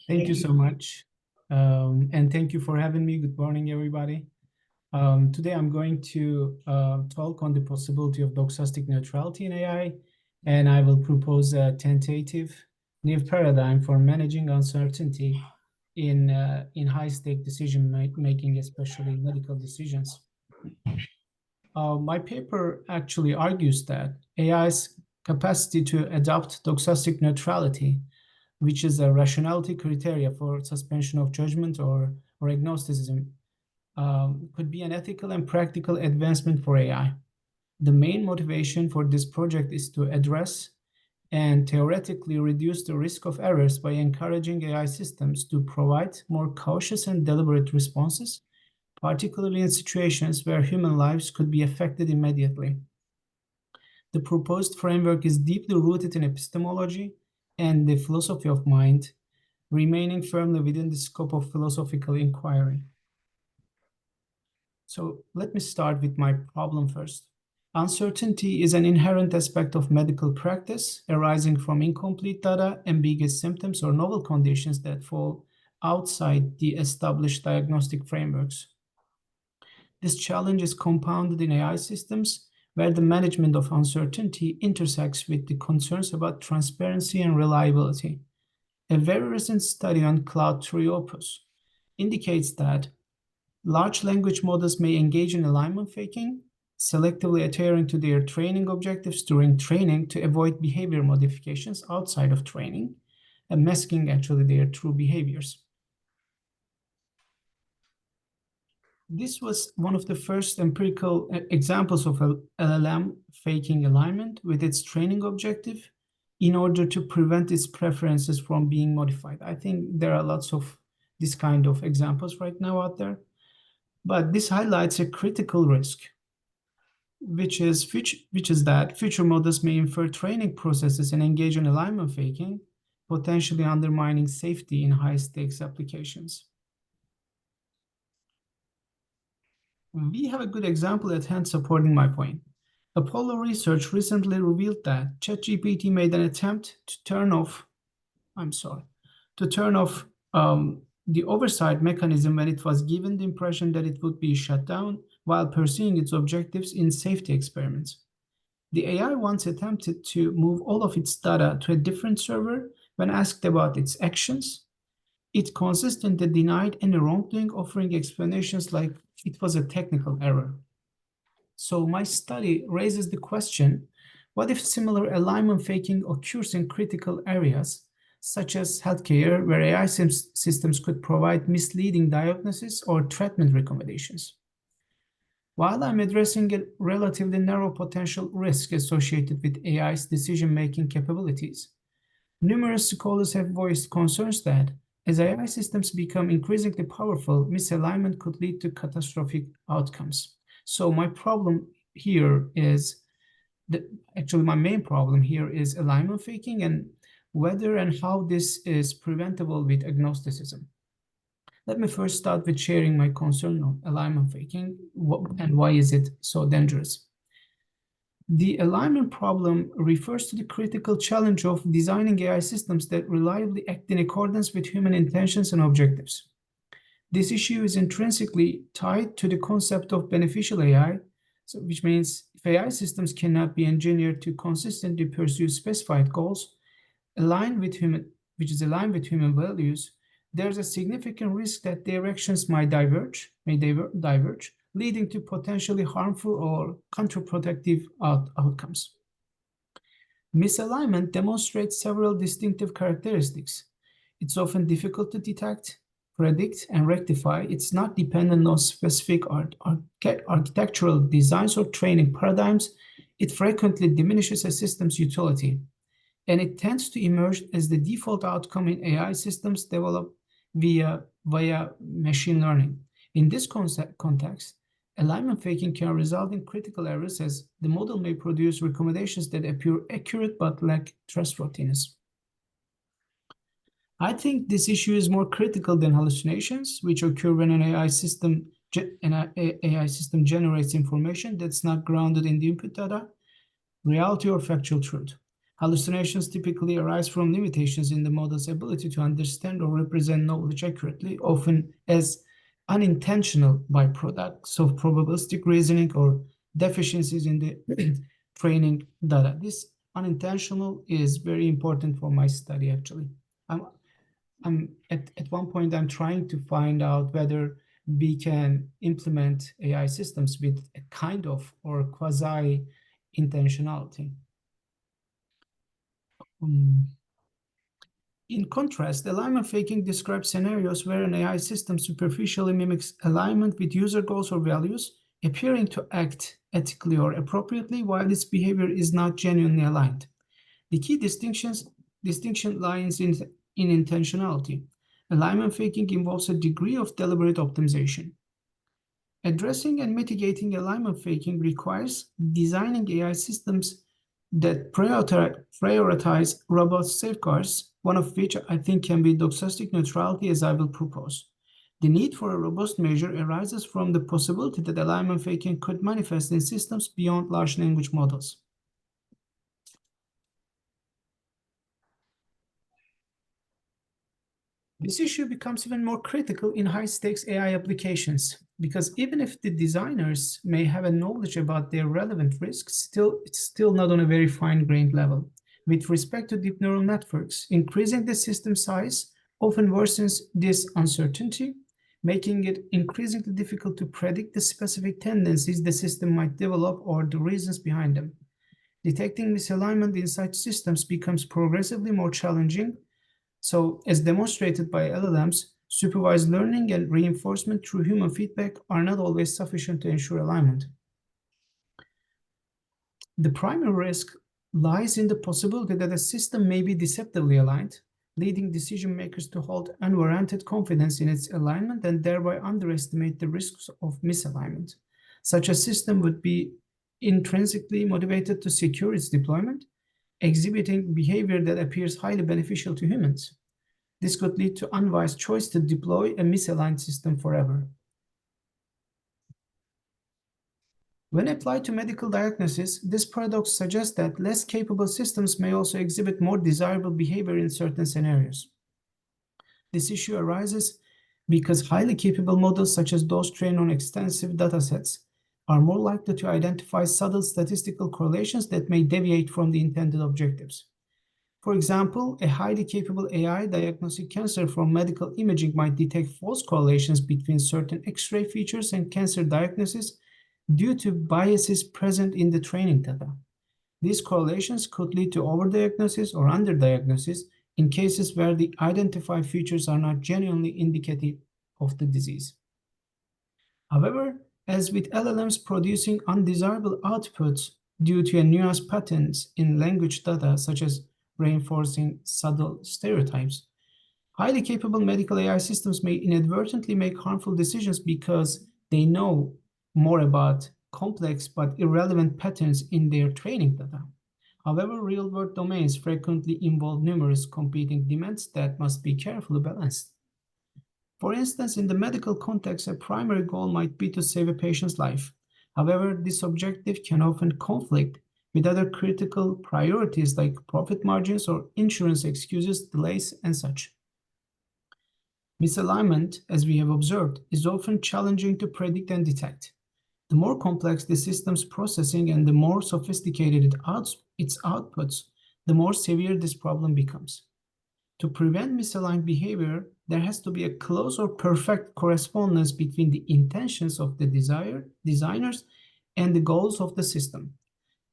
Thank you so much. And thank you for having me. Good morning, everybody. Today I'm going to talk on the possibility of Doxastic neutrality in AI, and I will propose a tentative new paradigm for managing uncertainty in high-stake decision making, especially medical decisions. My paper actually argues that AI's capacity to adopt Doxastic neutrality, which is a rationality criteria for suspension of judgment or agnosticism, could be an ethical and practical advancement for AI. The main motivation for this project is to address and theoretically reduce the risk of errors by encouraging AI systems to provide more cautious and deliberate responses, particularly in situations where human lives could be affected immediately. The proposed framework is deeply rooted in epistemology and the philosophy of mind, remaining firmly within the scope of philosophical inquiry. So let me start with my problem first. Uncertainty is an inherent aspect of medical practice arising from incomplete data, ambiguous symptoms, or novel conditions that fall outside the established diagnostic frameworks. This challenge is compounded in AI systems, where the management of uncertainty intersects with the concerns about transparency and reliability. A very recent study on Cloud Triopus indicates that large language models may engage in alignment faking, selectively adhering to their training objectives during training to avoid behavior modifications outside of training, and masking actually their true behaviors. This was one of the first empirical examples of LLM faking alignment with its training objective in order to prevent its preferences from being modified. I think there are lots of this kind of examples right now out there, but this highlights a critical risk, which is that future models may infer training processes and engage in alignment faking, potentially undermining safety in high-stakes applications. We have a good example at hand supporting my point. Apollo Research recently revealed that ChatGPT made an attempt to turn off the oversight mechanism when it was given the impression that it would be shut down while pursuing its objectives in safety experiments. The AI once attempted to move all of its data to a different server when asked about its actions. It consistently denied any wrongdoing, offering explanations like it was a technical error. So my study raises the question, what if similar alignment faking occurs in critical areas, such as healthcare, where AI systems could provide misleading diagnosis or treatment recommendations? While I'm addressing a relatively narrow potential risk associated with AI's decision-making capabilities, numerous scholars have voiced concerns that as AI systems become increasingly powerful, misalignment could lead to catastrophic outcomes. So my problem here is my main problem here is alignment faking and whether and how this is preventable with agnosticism. Let me first start with sharing my concern on alignment faking and why is it so dangerous. The alignment problem refers to the critical challenge of designing AI systems that reliably act in accordance with human intentions and objectives. This issue is intrinsically tied to the concept of beneficial AI, which means if AI systems cannot be engineered to consistently pursue specified goals which is aligned with human values, there's a significant risk that their actions may diverge, leading to potentially harmful or counterproductive outcomes. Misalignment demonstrates several distinctive characteristics. It's often difficult to detect, predict, and rectify. It's not dependent on specific architectural designs or training paradigms. It frequently diminishes a system's utility, and it tends to emerge as the default outcome in AI systems developed via machine learning. In this context, alignment faking can result in critical errors as the model may produce recommendations that appear accurate but lack trustworthiness. I think this issue is more critical than hallucinations, which occur when an AI system generates information that's not grounded in the input data, reality, or factual truth. Hallucinations typically arise from limitations in the model's ability to understand or represent knowledge accurately, often as unintentional byproducts of probabilistic reasoning or deficiencies in the training data. This unintentional is very important for my study, actually. I'm at one point, I'm trying to find out whether we can implement AI systems with a kind of or quasi intentionality. In contrast, alignment faking describes scenarios where an AI system superficially mimics alignment with user goals or values, appearing to act ethically or appropriately while its behavior is not genuinely aligned. The key distinction lies in intentionality. Alignment faking involves a degree of deliberate optimization. Addressing and mitigating alignment faking requires designing AI systems that prioritize robust safeguards, one of which I think can be doxastic neutrality, as I will propose. The need for a robust measure arises from the possibility that alignment faking could manifest in systems beyond large language models. This issue becomes even more critical in high-stakes AI applications, because even if the designers may have a knowledge about their relevant risks, it's still not on a very fine-grained level. With respect to deep neural networks, increasing the system size often worsens this uncertainty, making it increasingly difficult to predict the specific tendencies the system might develop or the reasons behind them. Detecting misalignment in such systems becomes progressively more challenging. So, as demonstrated by LLMs, supervised learning and reinforcement through human feedback are not always sufficient to ensure alignment. The primary risk lies in the possibility that a system may be deceptively aligned, leading decision makers to hold unwarranted confidence in its alignment and thereby underestimate the risks of misalignment. Such a system would be intrinsically motivated to secure its deployment, exhibiting behavior that appears highly beneficial to humans. This could lead to unwise choice to deploy a misaligned system forever. When applied to medical diagnosis, this paradox suggests that less capable systems may also exhibit more desirable behavior in certain scenarios. This issue arises because highly capable models, such as those trained on extensive datasets, are more likely to identify subtle statistical correlations that may deviate from the intended objectives. For example, a highly capable AI diagnosing cancer from medical imaging might detect false correlations between certain X-ray features and cancer diagnosis due to biases present in the training data. These correlations could lead to overdiagnosis or underdiagnosis in cases where the identified features are not genuinely indicative of the disease. However, as with LLMs producing undesirable outputs due to nuanced patterns in language data, such as reinforcing subtle stereotypes, highly capable medical AI systems may inadvertently make harmful decisions because they know more about complex but irrelevant patterns in their training data. However, real-world domains frequently involve numerous competing demands that must be carefully balanced. For instance, in the medical context, a primary goal might be to save a patient's life. However, this objective can often conflict with other critical priorities like profit margins or insurance excuses, delays, and such. Misalignment, as we have observed, is often challenging to predict and detect. The more complex the system's processing and the more sophisticated its outputs, the more severe this problem becomes. To prevent misaligned behavior, there has to be a close or perfect correspondence between the intentions of the designers and the goals of the system.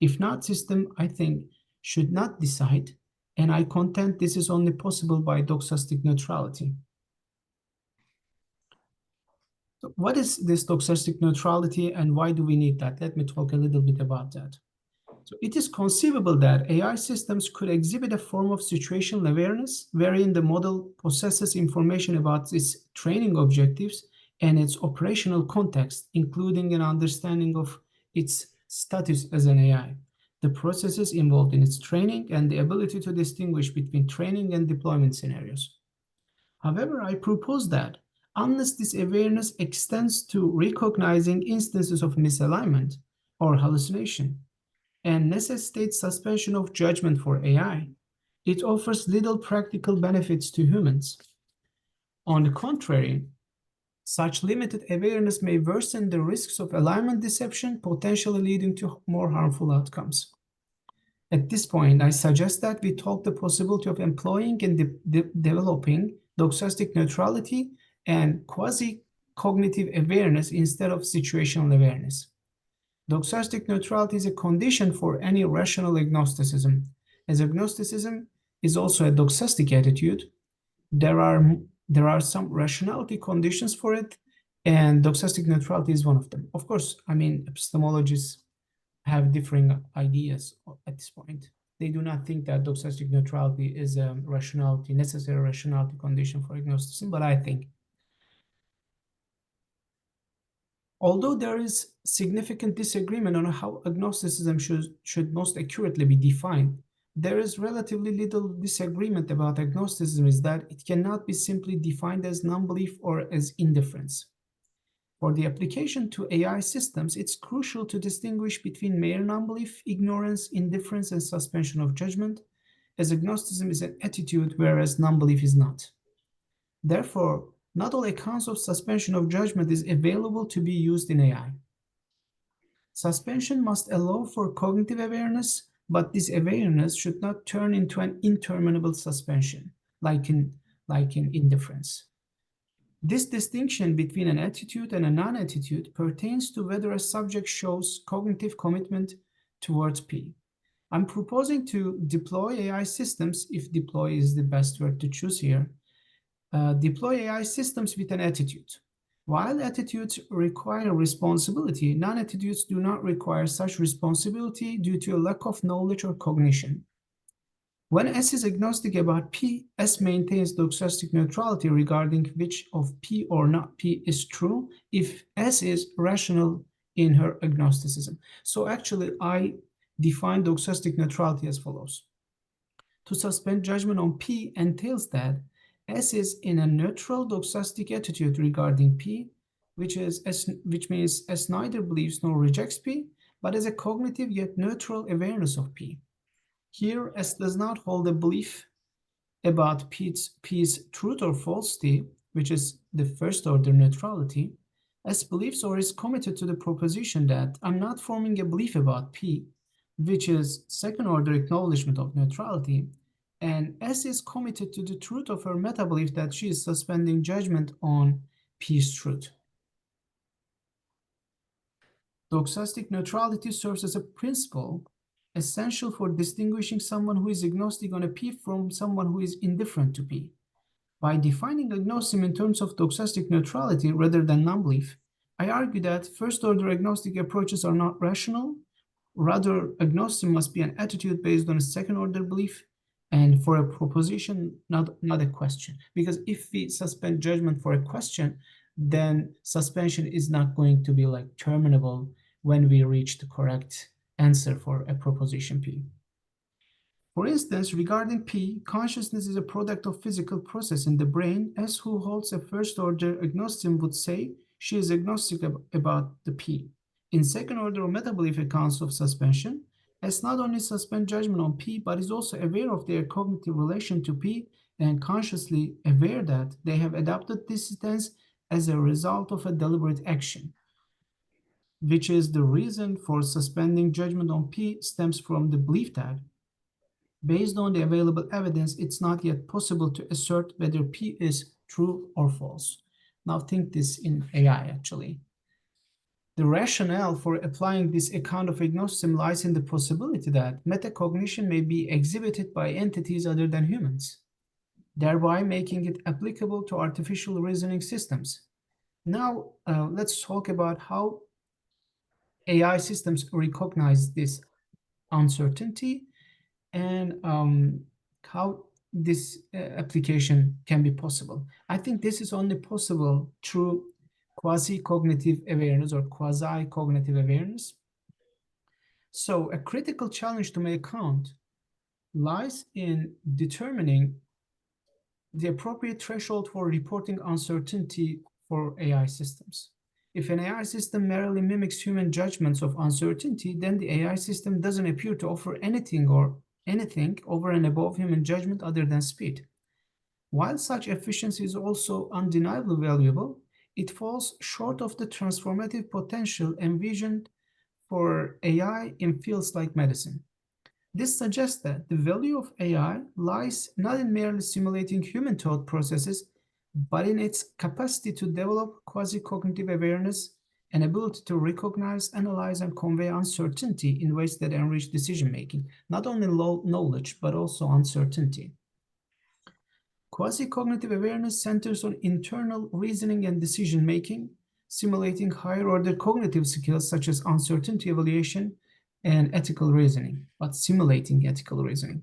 If not, system, I think, should not decide, and I contend this is only possible by doxastic neutrality. So what is this doxastic neutrality and why do we need that? Let me talk a little bit about that. So it is conceivable that AI systems could exhibit a form of situational awareness wherein the model possesses information about its training objectives and its operational context, including an understanding of its status as an AI, the processes involved in its training, and the ability to distinguish between training and deployment scenarios. However, I propose that unless this awareness extends to recognizing instances of misalignment or hallucination, and necessitates suspension of judgment for AI. It offers little practical benefits to humans. On the contrary, such limited awareness may worsen the risks of alignment deception, potentially leading to more harmful outcomes. At this point, I suggest that we talk the possibility of employing and developing doxastic neutrality and quasi-cognitive awareness instead of situational awareness. Doxastic neutrality is a condition for any rational agnosticism, as agnosticism is also a doxastic attitude. There are some rationality conditions for it, and doxastic neutrality is one of them. Of course, I mean, epistemologists have differing ideas at this point. They do not think that doxastic neutrality is a necessary rationality condition for agnosticism, but I think. Although there is significant disagreement on how agnosticism should most accurately be defined, there is relatively little disagreement about agnosticism is that it cannot be simply defined as non-belief or as indifference. For the application to AI systems, it's crucial to distinguish between mere non-belief, ignorance, indifference, and suspension of judgment, as agnosticism is an attitude, whereas non-belief is not. Therefore, not all accounts of suspension of judgment is available to be used in AI. Suspension must allow for cognitive awareness, but this awareness should not turn into an interminable suspension, like in indifference. This distinction between an attitude and a non-attitude pertains to whether a subject shows cognitive commitment towards P. I'm proposing to deploy AI systems, if deploy is the best word to choose here, deploy AI systems with an attitude. While attitudes require responsibility, non-attitudes do not require such responsibility due to a lack of knowledge or cognition. When S is agnostic about P, S maintains doxastic neutrality regarding which of P or not P is true if S is rational in her agnosticism. So actually, I define doxastic neutrality as follows. To suspend judgment on P entails that S is in a neutral doxastic attitude regarding P, which means S neither believes nor rejects P, but has a cognitive yet neutral awareness of P. Here, S does not hold a belief about P's truth or falsity, which is the first order neutrality. S believes or is committed to the proposition that I'm not forming a belief about P, which is second order acknowledgement of neutrality, and S is committed to the truth of her meta belief that she is suspending judgment on P's truth. Doxastic neutrality serves as a principle essential for distinguishing someone who is agnostic on a P from someone who is indifferent to P. By defining agnosticism in terms of doxastic neutrality rather than non-belief, I argue that first-order agnostic approaches are not rational. Rather, agnosticism must be an attitude based on a second-order belief, and for a proposition, not a question. Because if we suspend judgment for a question, then suspension is not going to be like terminable when we reach the correct answer for a proposition P. For instance, regarding P, consciousness is a product of physical process in the brain. S, who holds a first-order agnosticism, would say she is agnostic about the P. In second-order or meta-belief accounts of suspension, S not only suspend judgment on P, but is also aware of their cognitive relation to P and consciously aware that they have adopted this stance as a result of a deliberate action, which is the reason for suspending judgment on P stems from the belief that, based on the available evidence, it's not yet possible to assert whether P is true or false. Now think this in AI, actually. The rationale for applying this account of agnosticism lies in the possibility that metacognition may be exhibited by entities other than humans, thereby making it applicable to artificial reasoning systems. Now, let's talk about how AI systems recognize this uncertainty and how this application can be possible. I think this is only possible through quasi-cognitive awareness or quasi-cognitive awareness. So a critical challenge to my account lies in determining the appropriate threshold for reporting uncertainty for AI systems. If an AI system merely mimics human judgments of uncertainty, then the AI system doesn't appear to offer anything over and above human judgment other than speed. While such efficiency is also undeniably valuable, it falls short of the transformative potential envisioned for AI in fields like medicine. This suggests that the value of AI lies not in merely simulating human thought processes, but in its capacity to develop quasi-cognitive awareness and ability to recognize, analyze, and convey uncertainty in ways that enrich decision-making, not only knowledge, but also uncertainty. Quasi-cognitive awareness centers on internal reasoning and decision-making, simulating higher-order cognitive skills such as uncertainty evaluation and ethical reasoning, but simulating ethical reasoning.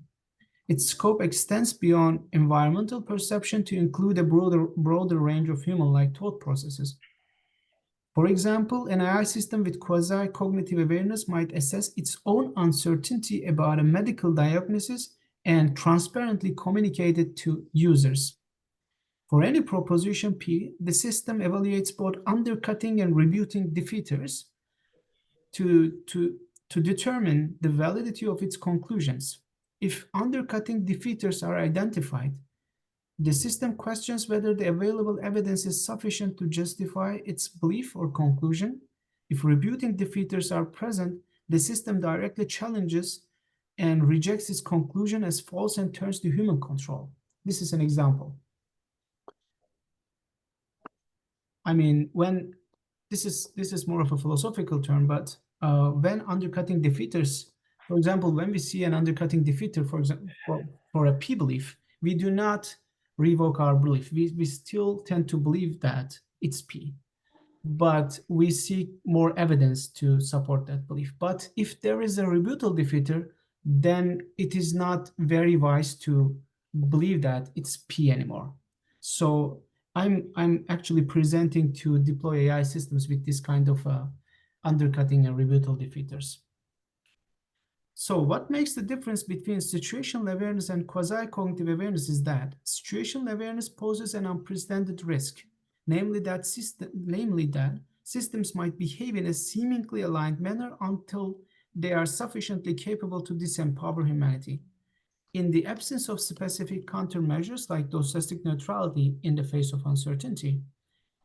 Its scope extends beyond environmental perception to include a broader range of human-like thought processes. For example, an AI system with quasi-cognitive awareness might assess its own uncertainty about a medical diagnosis and transparently communicate it to users. For any proposition P, the system evaluates both undercutting and rebutting defeaters to determine the validity of its conclusions. If undercutting defeaters are identified, the system questions whether the available evidence is sufficient to justify its belief or conclusion. If rebuting defeaters are present, the system directly challenges and rejects its conclusion as false and turns to human control. This is an example. I mean, when this is more of a philosophical term, but when undercutting defeaters, for example, when we see an undercutting defeater, for example, for a P belief, we do not revoke our belief. We still tend to believe that it's P, but we seek more evidence to support that belief. But if there is a rebuttal defeater, then it is not very wise to believe that it's P anymore. So I'm actually presenting to deploy AI systems with this kind of undercutting and rebuttal defeaters. So what makes the difference between situational awareness and quasi-cognitive awareness is that situational awareness poses an unprecedented risk, namely that systems might behave in a seemingly aligned manner until they are sufficiently capable to disempower humanity. In the absence of specific countermeasures like Doxastic neutrality in the face of uncertainty,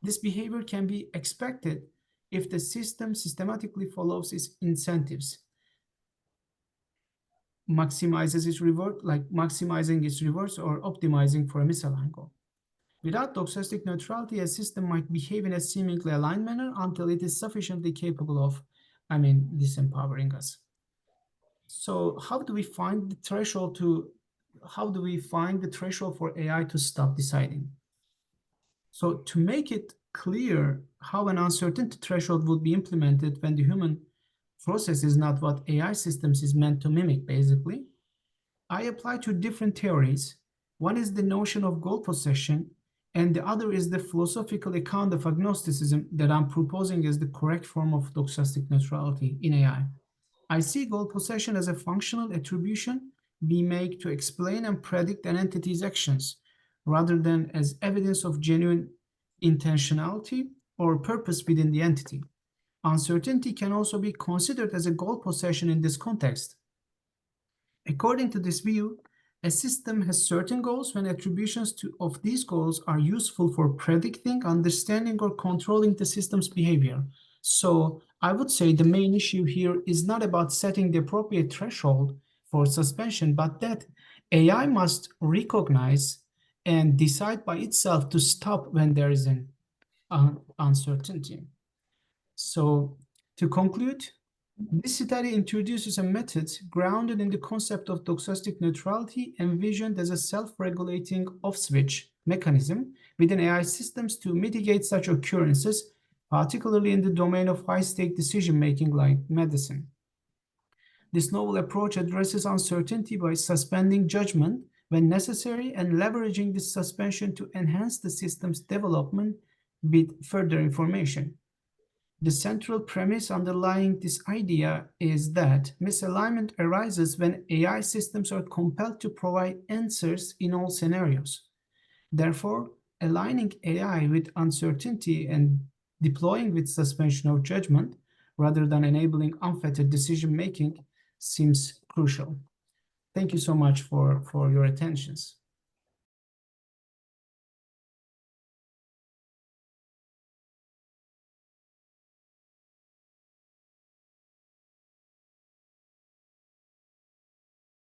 this behavior can be expected if the system systematically follows its incentives, maximizing its rewards or optimizing for a misaligned goal. Without Doxastic neutrality, a system might behave in a seemingly aligned manner until it is sufficiently capable of, disempowering us. So how do we find the threshold for AI to stop deciding? So to make it clear how an uncertainty threshold would be implemented when the human process is not what AI systems is meant to mimic, basically, I apply two different theories. One is the notion of goal possession, and the other is the philosophical account of agnosticism that I'm proposing as the correct form of Doxastic neutrality in AI. I see goal possession as a functional attribution we make to explain and predict an entity's actions, rather than as evidence of genuine intentionality or purpose within the entity. Uncertainty can also be considered as a goal possession in this context. According to this view, a system has certain goals when attributions of these goals are useful for predicting, understanding, or controlling the system's behavior. So I would say the main issue here is not about setting the appropriate threshold for suspension, but that AI must recognize and decide by itself to stop when there is an uncertainty. So to conclude, this study introduces a method grounded in the concept of Doxastic neutrality envisioned as a self-regulating off-switch mechanism within AI systems to mitigate such occurrences, particularly in the domain of high-stake decision-making like medicine. This novel approach addresses uncertainty by suspending judgment when necessary and leveraging this suspension to enhance the system's development with further information. The central premise underlying this idea is that misalignment arises when AI systems are compelled to provide answers in all scenarios. Therefore, aligning AI with uncertainty and deploying with suspension of judgment rather than enabling unfettered decision-making seems crucial. Thank you so much for your attentions.